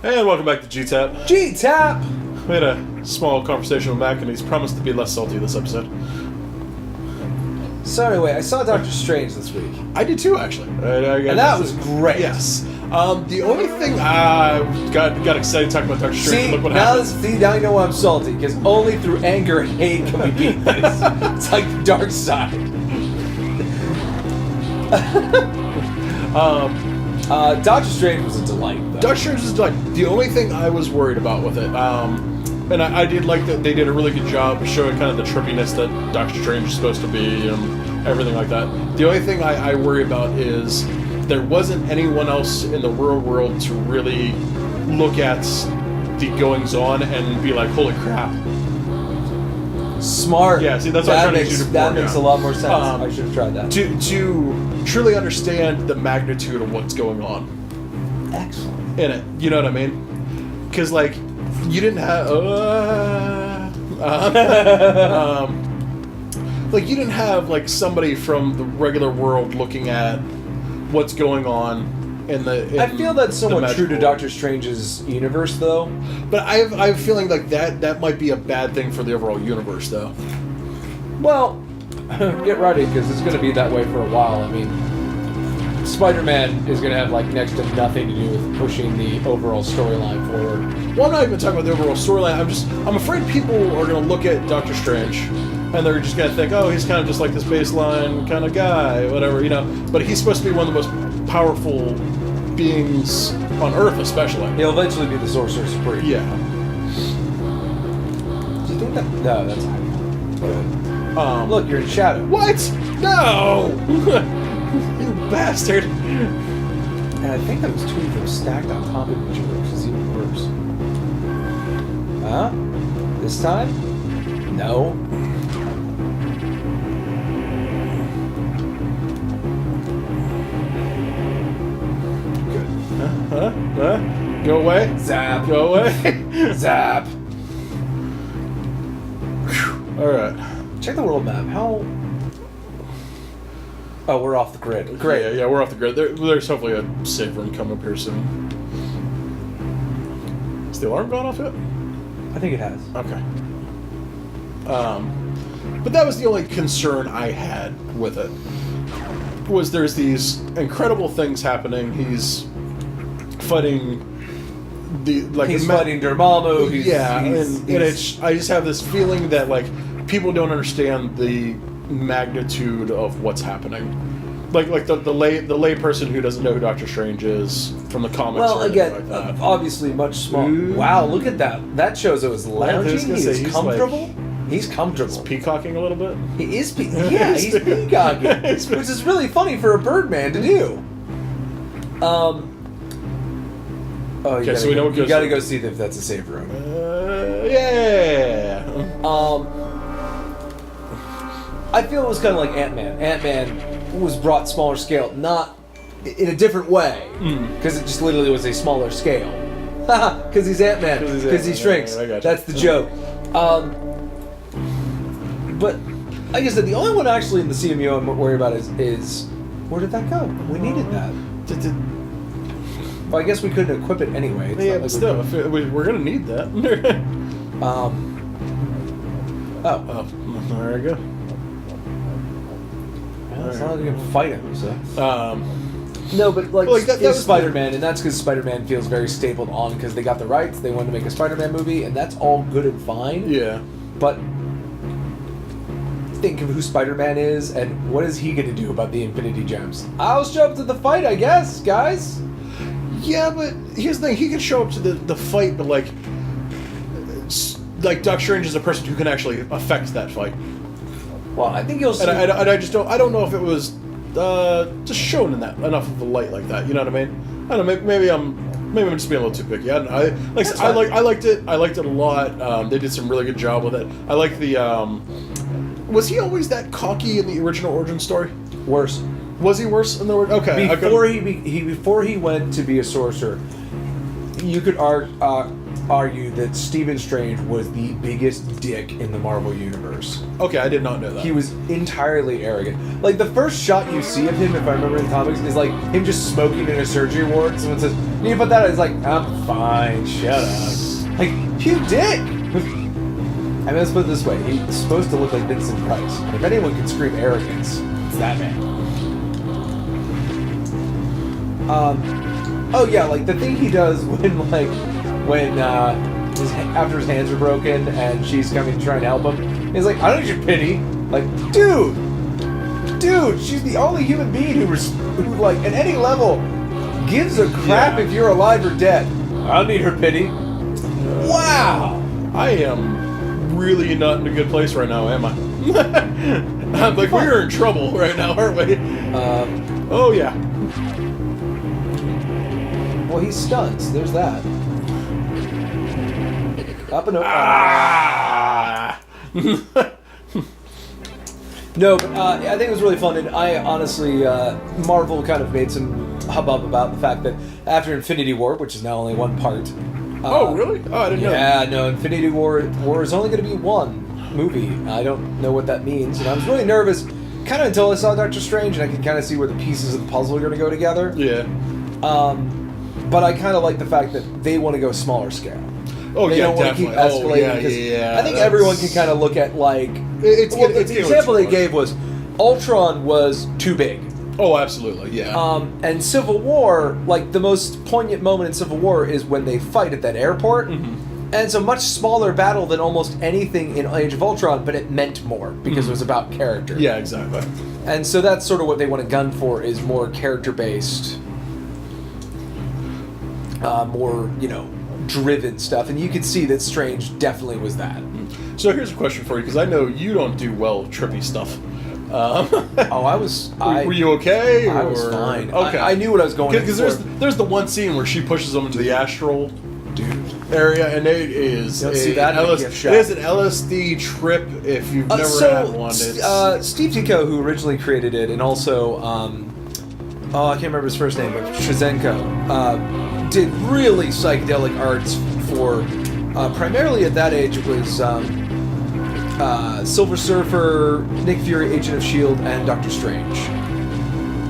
And welcome back to GTAAP. GTAAP! We had a small conversation with Mac, and he's promised to be less salty this episode. So anyway, I saw Doctor Strange this week. I did too, actually. And that was great. Yes. The only thing I got excited talking about Doctor Strange. See, Look what now happened. you know why I'm salty, because only through anger and hate can we beat this. It's like the dark side. Doctor Strange was a delight, though. Doctor Strange was like the only thing I was worried about with it. And I did like that they did a really good job showing kind of the trippiness that Doctor Strange is supposed to be and everything like that. The only thing I worry about is there wasn't anyone else in the real world to really look at the goings-on and be like, holy crap. Smart. Yeah, see, that's what I'm trying to do before. That makes a lot more sense. I should have tried that. To truly understand the magnitude of what's going on. Excellent. In it. You know what I mean? Because, like, you didn't have... like, you didn't have, like, somebody from the regular world looking at what's going on in the... I feel that's somewhat true to Doctor Strange's universe, though. But I have a feeling like that might be a bad thing for the overall universe, though. Well, get ready, because it's going to be that way for a while. I mean, Spider-Man is going to have, like, next to nothing to do with pushing the overall storyline forward. Well, I'm not even talking about the overall storyline. I'm afraid people are going to look at Doctor Strange and they're just going to think, oh, he's kind of just like this baseline kind of guy, whatever, you know. But he's supposed to be one of the most powerful beings on Earth, especially. He'll eventually be the Sorcerer Supreme. Yeah. Do you think that... No, that's high. Look, you're in shadow. What? No! You bastard. And I think that was two of them stacked on top of each other, which is even worse. Huh? This time? No. Go away. Zap. Go away. Zap. Alright. Check the world map. How... Oh, we're off the grid. Great. Yeah, we're off the grid. There's hopefully a safe room coming up here soon. Is the alarm gone off yet? I think it has. Okay. But that was the only concern I had with it. Was there's these incredible things happening. He's fighting he's fighting Dormammu. I just have this feeling that like people don't understand the magnitude of what's happening. Like the lay person who doesn't know who Doctor Strange is from the comics. Well, again, like that. Obviously much smaller. Wow, look at that. That shows it was lounging. He's comfortable. He's comfortable. He's peacocking a little bit. He is he's peacocking. Which is really funny for a Birdman to do. Oh, you gotta go see if that's a safe room. Yeah. I feel it was kind of like Ant-Man. Ant-Man was brought smaller scale, not in a different way, because it just literally was a smaller scale. Because he's Ant-Man, because he shrinks. That's the joke. But like I said, the only one actually in the CMU I'm worried about is where did that go? We needed that. Well, I guess we couldn't equip it anyway. But still, we're gonna need that. There we go. Well, it's not like you can fight him, so. No, but that was Spider-Man, and that's because Spider-Man feels very stapled on because they got the rights. They wanted to make a Spider-Man movie, and that's all good and fine. Yeah. But think of who Spider-Man is, and what is he going to do about the Infinity Gems? I'll show up to the fight, I guess, guys. Yeah, but here's the thing: he can show up to the fight, but like Doctor Strange is a person who can actually affect that fight. Well, I think you'll see. And I just don't. I don't know if it was just shown in that enough of a light like that. You know what I mean? I don't know. Maybe I'm just being a little too picky. I liked it. I liked it a lot. They did some really good job with it. I like the. Was he always that cocky in the original origin story? Worse. Was he worse in the origin? Okay. Before he went to be a sorcerer, you could argue that Stephen Strange was the biggest dick in the Marvel Universe. Okay, I did not know that. He was entirely arrogant. Like, the first shot you see of him, if I remember in the comics, is like him just smoking in a surgery ward. Someone says, "You need to put that on." He's like, "I'm fine, shut up." Like, you dick! I mean, let's put it this way. He's supposed to look like Vincent Price. And if anyone can scream arrogance, it's that man. Oh yeah, like the thing he does when after his hands are broken and she's coming to try and help him, he's like, "I don't need your pity." Like, dude, she's the only human being who like at any level gives a crap if you're alive or dead. I don't need her pity. Wow, I am really not in a good place right now, am I? I'm like, we're in trouble right now, aren't we? Oh yeah. Well, he's stunned, so there's that. Up and over. No, but I think it was really fun, and I honestly, Marvel kind of made some hubbub about the fact that after Infinity War, which is now only one part. Oh, really? Oh, I didn't know. Yeah, no, Infinity War is only going to be one movie. I don't know what that means, and I was really nervous, kind of until I saw Doctor Strange, and I could kind of see where the pieces of the puzzle are going to go together. Yeah. But I kind of like the fact that they want to go smaller scale. Oh, they yeah, don't want to keep escalating because I think everyone can kind of look at like the example they gave was Ultron was too big. Oh, absolutely, yeah. And Civil War, like the most poignant moment in Civil War is when they fight at that airport. And it's a much smaller battle than almost anything in Age of Ultron, but it meant more because it was about character. Yeah, exactly. And so that's sort of what they want to gun for is more character-based, more, driven stuff. And you could see that Strange definitely was that. So here's a question for you, because I know you don't do well trippy stuff. Were you okay? I was fine. Okay. I knew what I was going for. Because there's the one scene where she pushes them into the astral area, and it is it is an LSD trip if you've never had one. Steve Ditko, who originally created it, and also I can't remember his first name, but Shazenko, did really psychedelic arts for primarily at that age it was Silver Surfer, Nick Fury, Agent of S.H.I.E.L.D., and Doctor Strange.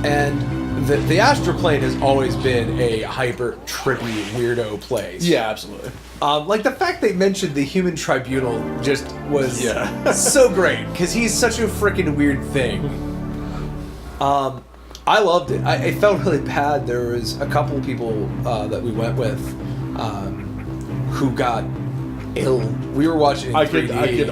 And the astral plane has always been a hyper trippy weirdo place. Yeah, absolutely. Like the fact they mentioned the Human Tribunal just was so great because he's such a freaking weird thing. I loved it. I felt really bad. There was a couple of people that we went with who got ill. We were watching it in 3D. I could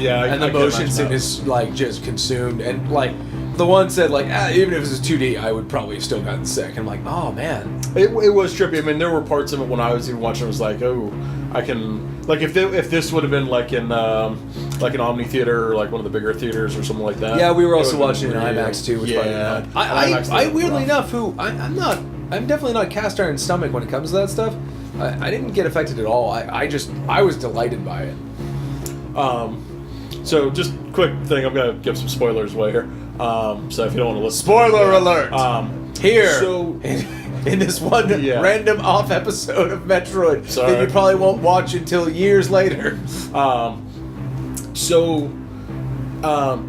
and the motion sickness like just consumed, and like the one said like even if it was 2D I would probably have still gotten sick, and I'm like, oh man, it was trippy. I mean, there were parts of it when I was even watching, I was like, oh, I can, like, if this would have been like in like an Omni theater or like one of the bigger theaters or something like that. Yeah, we were also watching in IMAX too, which I weirdly enough, I'm definitely not cast iron stomach when it comes to that stuff. I didn't get affected at all. I was delighted by it. So just quick thing, I'm gonna give some spoilers away here. So if you don't want to listen, spoiler alert. Here, so in this one random off episode of Metroid that you probably won't watch until years later.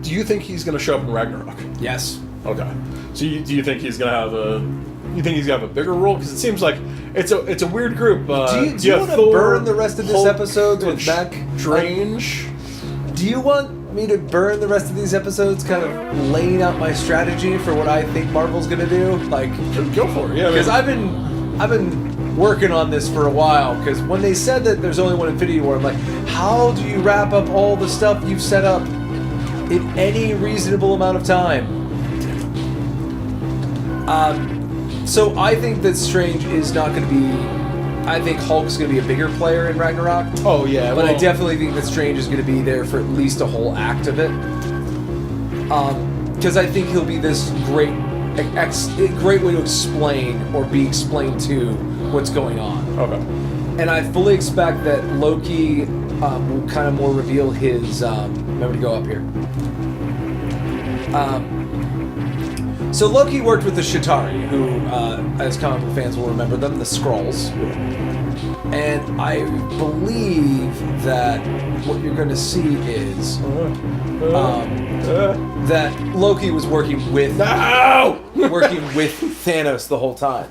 Do you think he's gonna show up in Ragnarok? Yes. Okay. So do you think he's gonna have a? You think he's gonna have a bigger role? Because it seems like it's a weird group. Do you want to burn the rest of this episode with Mac? Strange. Do you want me to burn the rest of these episodes, kind of laying out my strategy for what I think Marvel's gonna do? Like, go for it. Yeah. Because I've been working on this for a while. Because when they said that there's only one Infinity War, I'm like, how do you wrap up all the stuff you've set up in any reasonable amount of time? So I think that Strange is not going to be. I think Hulk's going to be a bigger player in Ragnarok. Oh yeah, but I definitely think that Strange is going to be there for at least a whole act of it. Because I think he'll be this great way to explain or be explained to what's going on. Okay. And I fully expect that Loki will kind of more reveal his. Remember to go up here. So Loki worked with the Chitauri, who, as comic book fans will remember them, the Skrulls. And I believe that what you're going to see is that Loki was working with Thanos the whole time.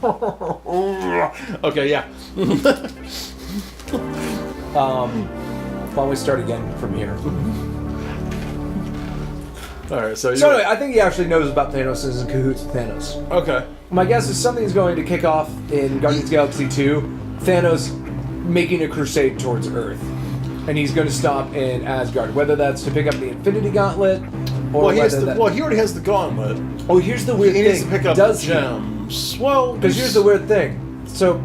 Okay, yeah. Why don't we start again from here? All right, so anyway, I think he actually knows about Thanos and is in cahoots with Thanos. Okay. My guess is something's going to kick off in Guardians of the Galaxy 2. Thanos making a crusade towards Earth. And he's going to stop in Asgard, whether that's to pick up the Infinity Gauntlet or he already has the gauntlet. Oh, here's the weird thing. He needs to pick up gems. Well, because here's the weird thing. So,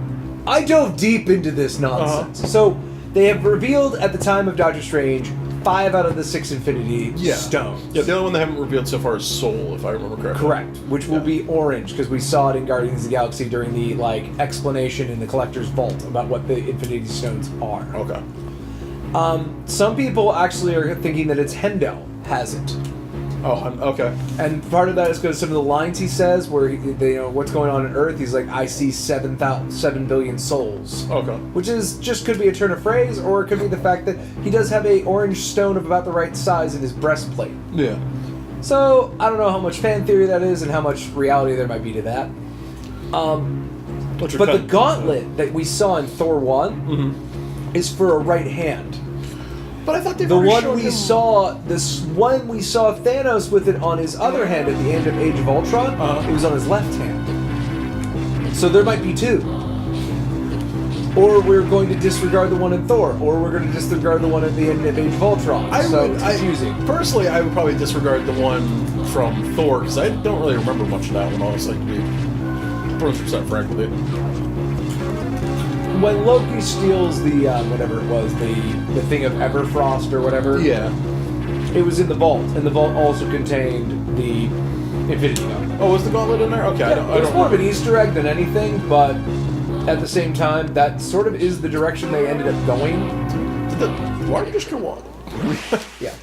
I dove deep into this nonsense. So, they have revealed at the time of Doctor Strange 5 out of the 6 Infinity Stones. Yeah, the only one they haven't revealed so far is Soul, if I remember correctly. Correct, which will be orange, because we saw it in Guardians of the Galaxy during the explanation in the Collector's Vault about what the Infinity Stones are. Okay. Some people actually are thinking that it's Hendo has it. Oh, okay. And part of that is because some of the lines he says, where what's going on Earth, he's like, I see 7 billion souls. Okay. Which could be a turn of phrase, or it could be the fact that he does have a orange stone of about the right size in his breastplate. Yeah. So, I don't know how much fan theory that is and how much reality there might be to that. But the gauntlet that we saw in Thor 1 is for a right hand. But I thought the one we saw Thanos with it on his other hand at the end of Age of Ultron. It was on his left hand. So there might be 2. Or we're going to disregard the one in Thor, or we're going to disregard the one at the end of Age of Ultron. It's confusing. Personally, I would probably disregard the one from Thor because I don't really remember much of that one. Honestly, to be 100% frank with you. When Loki steals the whatever it was, the thing of Everfrost or whatever, it was in the vault, and the vault also contained the Infinity Gauntlet. Oh, was the gauntlet in there? Okay, yeah, it was more of an Easter egg than anything, but at the same time, that sort of is the direction they ended up going. Why did you just go on? Yeah.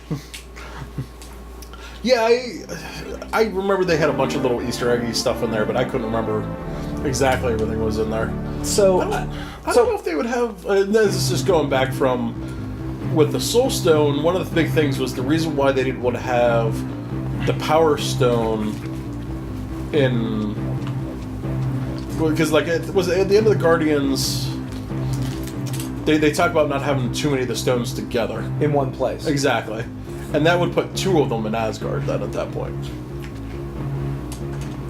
Yeah, I remember they had a bunch of little Easter eggy stuff in there, but I couldn't remember exactly everything was in there. So, I don't know if they would have. This is just going back from with the Soul Stone. One of the big things was the reason why they didn't want to have the Power Stone in. Because it was at the end of the Guardians. They talk about not having too many of the stones together in one place. Exactly, and that would put 2 of them in Asgard. Then at that point.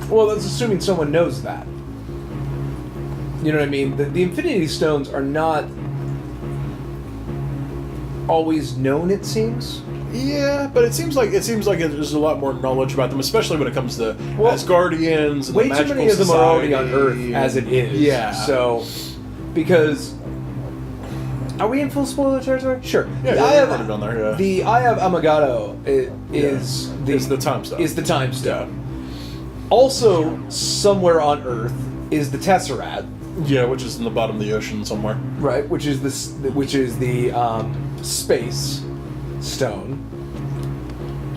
Well, that's assuming someone knows that. You know what I mean? The Infinity Stones are not always known, it seems. Yeah, but it seems like there's a lot more knowledge about them, especially when it comes to Asgardians and way the too magical many of them are already on society Earth as it is. Yeah. So, because are we in full spoiler territory? Sure. Yeah, the Eye of there, yeah. The Eye of Amagado is the time stone. Is the time stone. Also, somewhere on Earth is the Tesseract. Yeah, which is in the bottom of the ocean somewhere. Right, which is the space stone,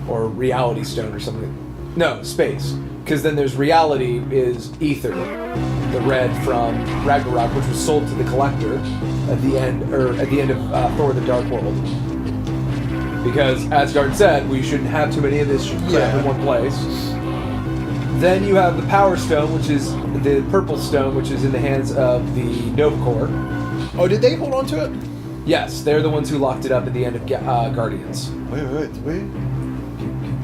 or reality stone, or something. No, space, because then there's reality is ether, the red from Ragnarok, which was sold to the Collector at the end of Thor: The Dark World, because Asgard said we shouldn't have too many of this crap in one place. Then you have the Power Stone, which is the purple stone, which is in the hands of the Nova Corps. Oh, did they hold on to it? Yes, they're the ones who locked it up at the end of Guardians. Wait.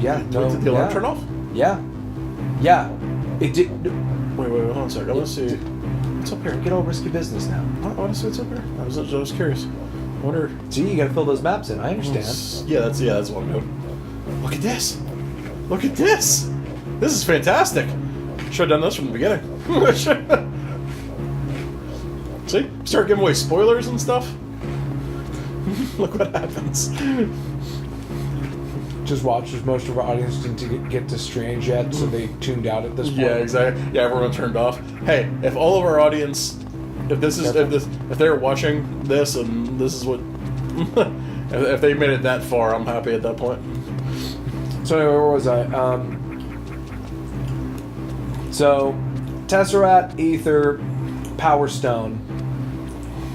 Yeah, no. Did the alarm turn off? Yeah. It did. Wait, hold on a second. Let's see. What's up here? Get all risky business now. I want to see what's up here. I was curious. I wonder. See, you gotta fill those maps in. I understand. That's what I'm doing. Look at this. Look at this. This is fantastic. Should have done this from the beginning. See? Start giving away spoilers and stuff. Look what happens. Just watch, as most of our audience didn't get to Strange yet, so they tuned out at this point. Yeah, exactly. Yeah, everyone turned off. Hey, if all of our audience, if they're watching this and this is what, if they made it that far, I'm happy at that point. So anyway, where was I? So, Tesseract, Ether, Power Stone.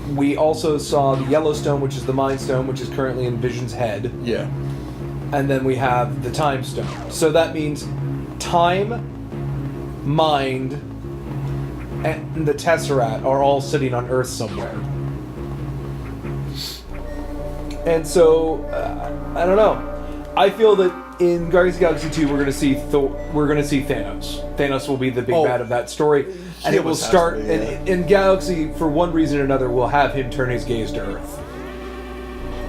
We also saw the Yellowstone, which is the Mind Stone, which is currently in Vision's head. Yeah. And then we have the Time Stone. So that means time, mind, and the Tesseract are all sitting on Earth somewhere. And so, I don't know. I feel that in Guardians of the Galaxy 2, we're going to see Thanos. Thanos will be the big bad of that story, and it will start. In Galaxy, for one reason or another, will have him turn his gaze to Earth.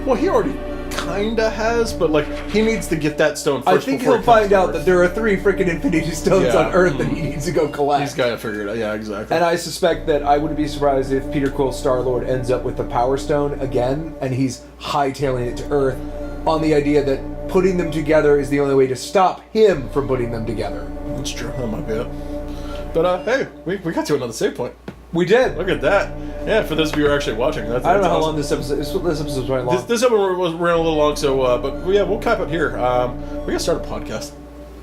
Well, he already kinda has, but like he needs to get that stone first. I think he'll find out that there are 3 freaking Infinity Stones on Earth that he needs to go collect. He's got to figure it out. Yeah, exactly. And I suspect that I wouldn't be surprised if Peter Quill Star-Lord ends up with the Power Stone again, and he's hightailing it to Earth on the idea that putting them together is the only way to stop him from putting them together. That's true. That might be it. But hey, we got to another save point. We did. Look at that. Yeah, for those of you who are actually watching, that's I don't know how awesome. long this episode. This episode's running long. This episode was ran a little long, so but yeah, we'll cap it here. We gotta start a podcast.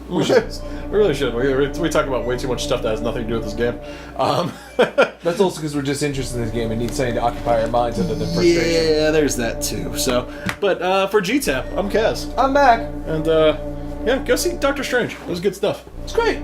We should. We really should. We talk about way too much stuff that has nothing to do with this game. That's also because we're just interested in this game and need something to occupy our minds other than frustration. Yeah, there's that too. So, but for GTAAP, I'm Kaz. I'm Mac. And yeah, go see Doctor Strange. It was good stuff. It's great.